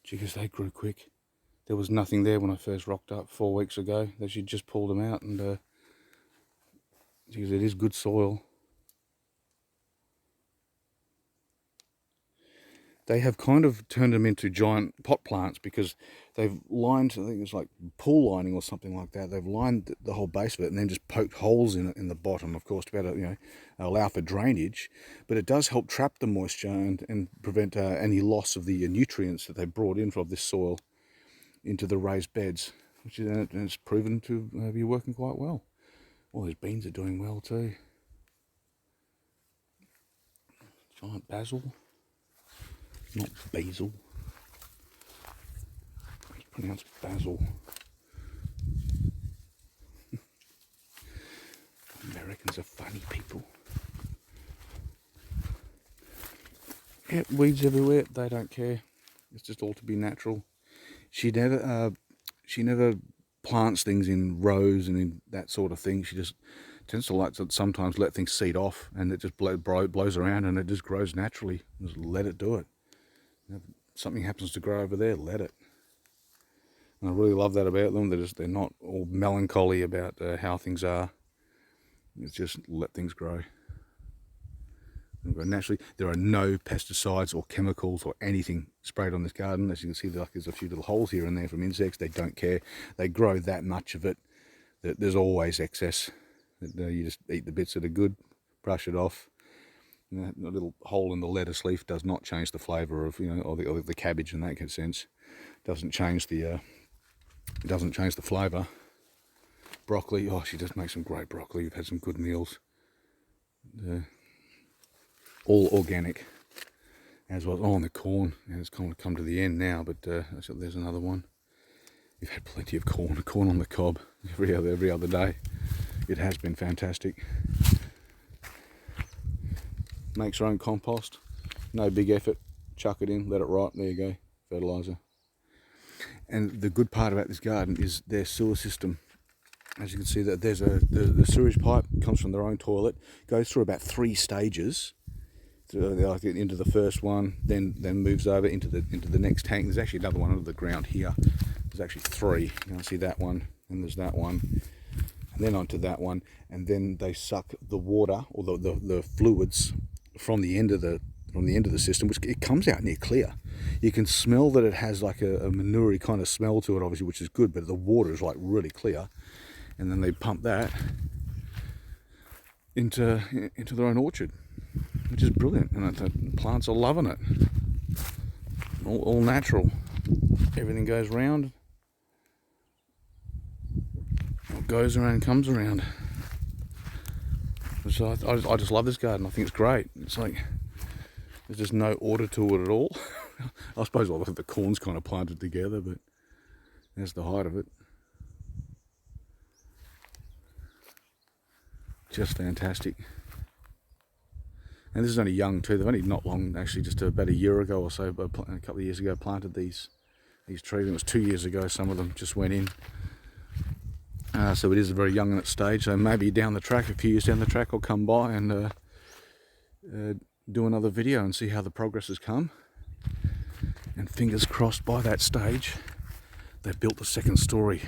Because they grew quick. There was nothing there when I first rocked up 4 weeks ago. They should just pulled them out, and because it is good soil. They have kind of turned them into giant pot plants because they've lined, I think it's like pool lining or something like that. They've lined the whole base of it and then just poked holes in it in the bottom, of course, to be able to, allow for drainage. But it does help trap the moisture and prevent any loss of the nutrients that they brought in from this soil into the raised beds, which is, and it's proven to be working quite well. All these beans are doing well too. Giant basil. Not basil. It's pronounced basil. Americans are funny people. Yeah, weeds everywhere. They don't care. It's just all to be natural. She never plants things in rows and in that sort of thing. She just tends to like to sometimes let things seed off, and it just blows around and it just grows naturally. Just let it do it. If something happens to grow over there, let it. And I really love that about them. They're not all melancholy about how things are. It's just let things grow. And grow naturally. There are no pesticides or chemicals or anything sprayed on this garden. As you can see, there's a few little holes here and there from insects. They don't care. They grow that much of it that there's always excess. You just eat the bits that are good, brush it off. The little hole in the lettuce leaf does not change the flavour of, or the cabbage in that sense. Doesn't change the flavour. Broccoli, oh, she just makes some great broccoli. We've had some good meals. All organic as well. Oh, and the corn, and it's kind of come to the end now, but there's another one. We've had plenty of corn on the cob every other day. It has been fantastic. Makes her own compost, no big effort, chuck it in, let it rot, there you go, fertiliser. And the good part about this garden is their sewer system. As you can see, that there's the sewage pipe comes from their own toilet, goes through about 3 stages, like into the first one, then moves over into the next tank. There's actually another one under the ground here. There's actually 3. You can see that one, and there's that one, and then onto that one, and then they suck the water or the fluids from the end of the system, which it comes out near clear. You can smell that it has like a manure kind of smell to it, obviously, which is good, but the water is like really clear. And then they pump that into their own orchard, which is brilliant. And the plants are loving it. All natural. Everything goes round. What goes around comes around. So I just love this garden. I think it's great. It's like there's just no order to it at all. I suppose all the corn's kind of planted together, but that's the height of it. Just fantastic. And this is only young too. They've only not long, actually, just about a year ago or so, but a couple of years ago, planted these trees. It was 2 years ago. Some of them just went in. So it is very young in its stage. So maybe down the track, a few years down the track, I'll come by and do another video and see how the progress has come. And fingers crossed, by that stage, they've built the second story.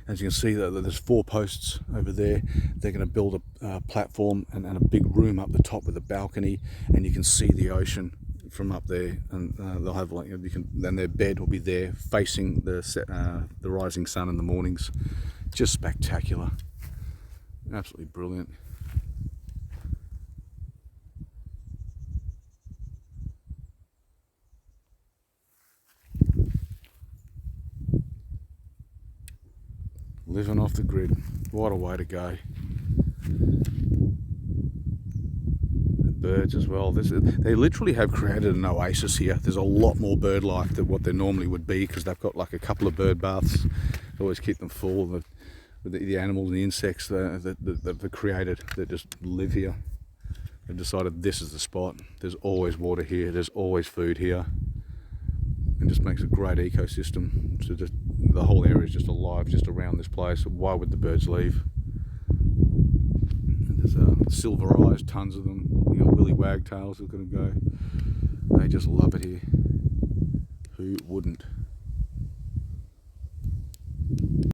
As you can see, there's 4 posts over there. They're going to build a platform and a big room up the top with a balcony, and you can see the ocean from up there. And they'll have then their bed will be there, facing the rising sun in the mornings. Just spectacular, absolutely brilliant. Living off the grid, what a way to go. The birds as well. They literally have created an oasis here. There's a lot more bird life than what there normally would be, because they've got like a couple of bird baths. They always keep them full with the animals and the insects that they've created that just live here. They've decided this is the spot. There's always water here. There's always food here. It just makes a great ecosystem. So just the whole area is just alive just around this place. Why would the birds leave? And there's silver eyes, tons of them. You got willy wagtails that are going to go. They just love it here. who wouldn't?